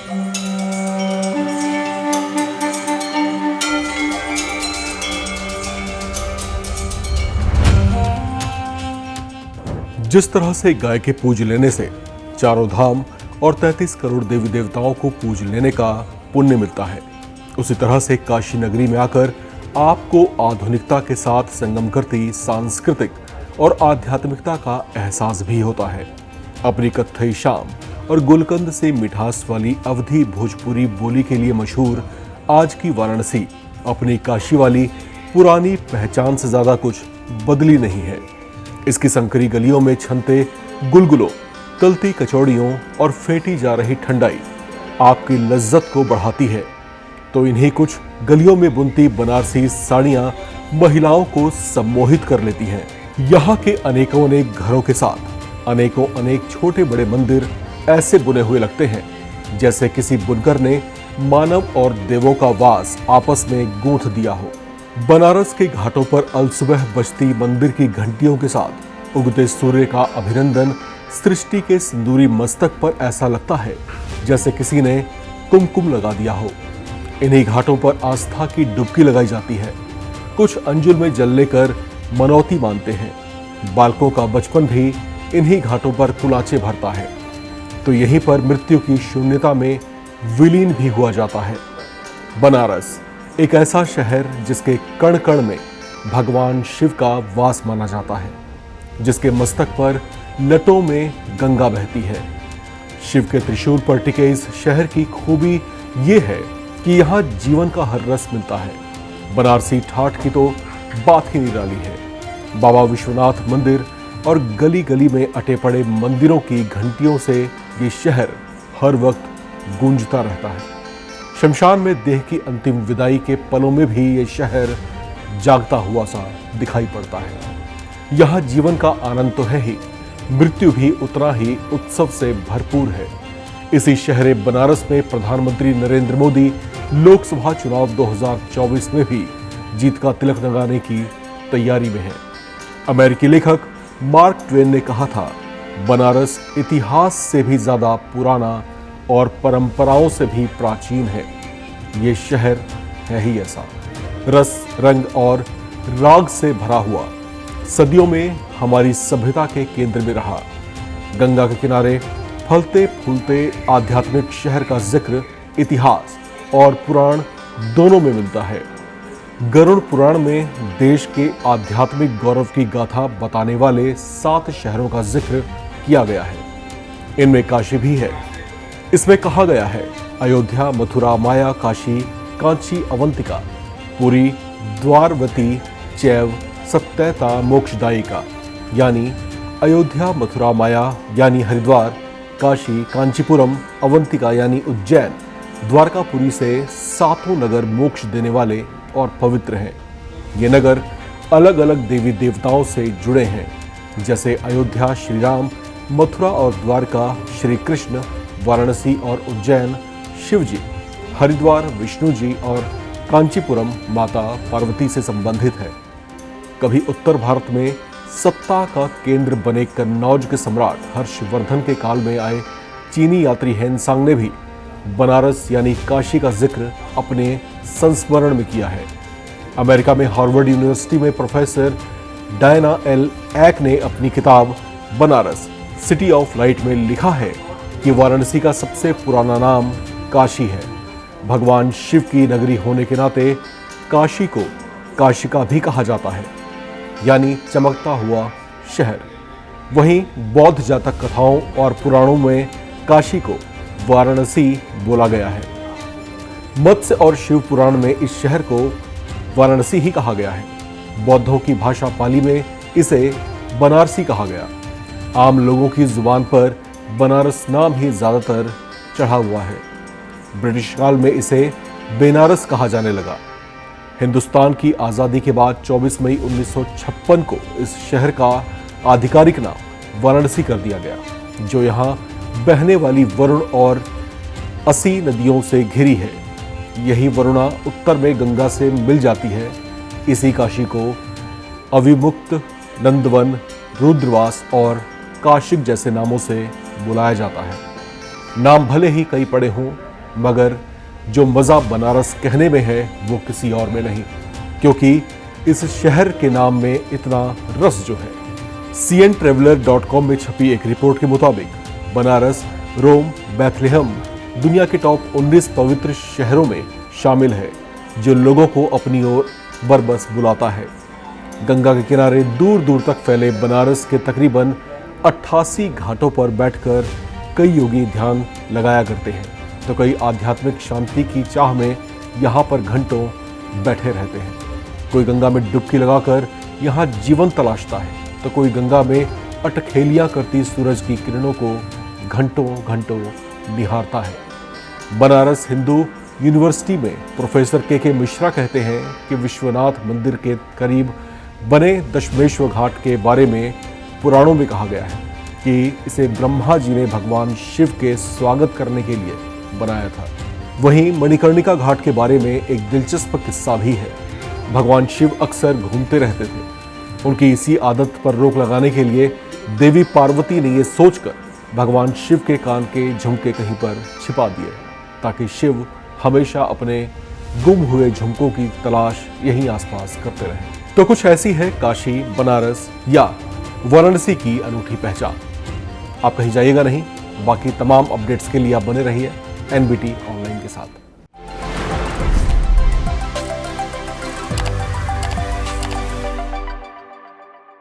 जिस तरह से गाय के पूज लेने से चारों धाम और 33 करोड़ देवी देवताओं को पूज लेने का पुण्य मिलता है, उसी तरह से काशी नगरी में आकर आपको आधुनिकता के साथ संगम करती सांस्कृतिक और आध्यात्मिकता का एहसास भी होता है। अपनी कत्थई शाम और गुलकंद से मिठास वाली अवधी भोजपुरी बोली के लिए मशहूर आज की वाराणसी अपनी काशी वाली पुरानी पहचान से ज्यादा कुछ बदली नहीं है। इसकी संकरी गलियों में छनते गुलगुलों, तलती कचौड़ियों और फेंटी जा रही ठंडाई आपकी लज्जत को बढ़ाती है, तो इन्हीं कुछ गलियों में बुनती बनारसी साड़ियां महिलाओं को सम्मोहित कर लेती हैं। यहाँ के अनेकों अनेक घरों के साथ अनेकों अनेक छोटे बड़े मंदिर ऐसे बुने हुए लगते हैं जैसे किसी बुनकर ने मानव और देवों का वास आपस में गूंथ दिया हो। बनारस के घाटों पर अलसुबह बजती मंदिर की घंटियों के साथ उगते सूर्य का अभिनंदन सृष्टि के सिंदूरी मस्तक पर ऐसा लगता है जैसे किसी ने कुमकुम लगा दिया हो। इन्हीं घाटों पर आस्था की डुबकी लगाई जाती है। कुछ अंजुल में जल लेकर मनौती मानते हैं। बालकों का बचपन भी इन्हीं घाटों पर कुलाचे भरता है, तो यहीं पर मृत्यु की शून्यता में विलीन भी हुआ जाता है। बनारस एक ऐसा शहर जिसके कण कण में भगवान शिव का वास माना जाता है, जिसके मस्तक पर लटों में गंगा बहती है। शिव के त्रिशूल पर टिके इस शहर की खूबी ये है कि यहाँ जीवन का हर रस मिलता है। बनारसी ठाठ की तो बात ही निराली है। बाबा विश्वनाथ मंदिर और गली गली में अटे पड़े मंदिरों की घंटियों से ये शहर हर वक्त गूंजता रहता है। शमशान में देह की अंतिम विदाई के पलों में भी ये शहर जागता हुआ सा दिखाई पड़ता है। यहाँ जीवन का आनंद तो है ही, मृत्यु भी उतना ही उत्सव से भरपूर है। इसी शहर बनारस में प्रधानमंत्री नरेंद्र मोदी लोकसभा चुनाव 2024 में भी जीत का तिलक लगाने की तैयारी में है। अमेरिकी लेखक मार्क ट्वेन ने कहा था, बनारस इतिहास से भी ज्यादा पुराना और परंपराओं से भी प्राचीन है। ये शहर है ही ऐसा, रस रंग और राग से भरा हुआ, सदियों में हमारी सभ्यता के केंद्र में रहा। गंगा के किनारे फलते फूलते आध्यात्मिक शहर का जिक्र इतिहास और पुराण दोनों में मिलता है। गरुड़ पुराण में देश के आध्यात्मिक गौरव की गाथा बताने वाले 7 शहरों का जिक्र किया गया है। इनमें काशी भी है। इसमें कहा गया है, अयोध्या, मथुरा, माया, काशी, कांची, अवंतिका, पुरी, द्वारवती, चैव, सत्यता, मोक्षदायिका, यानी अयोध्या, मथुरा, माया यानी हरिद्वार, काशी, कांचीपुरम, अवंतिका यानी उज्जैन, द्वारकापुरी से 7 नगर मोक्ष देने वाले और पवित्र हैं। ये नगर अलग अलग देवी देवताओं से जुड़े हैं, जैसे अयोध्या श्री राम, मथुरा और द्वारका श्री कृष्ण, वाराणसी और उज्जैन शिव जी, हरिद्वार विष्णु जी और कांचीपुरम माता पार्वती से संबंधित है। कभी उत्तर भारत में सत्ता का केंद्र बने कन्नौज के सम्राट हर्षवर्धन के काल में आए चीनी यात्री हेनसांग ने भी बनारस यानी काशी का जिक्र अपने संस्मरण में किया है। अमेरिका में हार्वर्ड यूनिवर्सिटी में प्रोफेसर डायना एल एक ने अपनी किताब बनारस सिटी ऑफ लाइट में लिखा है कि वाराणसी का सबसे पुराना नाम काशी है। भगवान शिव की नगरी होने के नाते काशी को काशिका भी कहा जाता है, यानी चमकता हुआ शहर। वहीं बौद्ध जातक कथाओं और पुराणों में काशी को वाराणसी बोला गया है। मत्स्य और शिव पुराण में इस शहर को वाराणसी ही कहा गया है। बौद्धों की भाषा पाली में इसे बनारसी कहा गया। आम लोगों की जुबान पर बनारस नाम ही ज्यादातर चढ़ा हुआ है। ब्रिटिश काल में इसे बेनारस कहा जाने लगा। हिंदुस्तान की आज़ादी के बाद 24 मई 1956 को इस शहर का आधिकारिक नाम वाराणसी कर दिया गया, जो यहाँ बहने वाली वरुण और असी नदियों से घिरी है। यही वरुणा उत्तर में गंगा से मिल जाती है। इसी काशी को अविमुक्त, नंदवन, रुद्रवास और काशिक जैसे नामों से बुलाया जाता है। नाम भले ही कई पड़े हों, मगर जो मज़ा बनारस कहने में है वो किसी और में नहीं, क्योंकि इस शहर के नाम में इतना रस जो है। cntraveler.com में छपी एक रिपोर्ट के मुताबिक बनारस, रोम, बैथलेहम दुनिया के टॉप 19 पवित्र शहरों में शामिल है, जो लोगों को अपनी ओर बरबस बुलाता है। गंगा के किनारे दूर दूर तक फैले बनारस के तकरीबन 88 घाटों पर बैठकर कई योगी ध्यान लगाया करते हैं, तो कई आध्यात्मिक शांति की चाह में यहाँ पर घंटों बैठे रहते हैं। कोई गंगा में डुबकी लगाकर यहाँ जीवन तलाशता है, तो कोई गंगा में अटखेलियाँ करती सूरज की किरणों को घंटों घंटों निहारता है। बनारस हिंदू यूनिवर्सिटी में प्रोफेसर के मिश्रा कहते हैं कि विश्वनाथ मंदिर के करीब बने दशमेश्वर घाट के बारे में पुराणों में कहा गया है कि इसे ब्रह्मा जी ने भगवान शिव के स्वागत करने के लिए बनाया था। वहीं मणिकर्णिका घाट के बारे में एक दिलचस्प किस्सा भी है। भगवान शिव अक्सर घूमते रहते थे। उनकी इसी आदत पर रोक लगाने के लिए देवी पार्वती ने ये सोचकर भगवान शिव के कान के झुमके कहीं पर छिपा दिए, ताकि शिव हमेशा अपने गुम हुए झुमकों की तलाश यहीं आसपास करते रहें। तो कुछ ऐसी है काशी, बनारस या वाराणसी की अनूठी पहचान। आप कहीं जाइएगा नहीं। बाकी तमाम अपडेट्स के लिए आप बने रहिए NBT ऑनलाइन के साथ।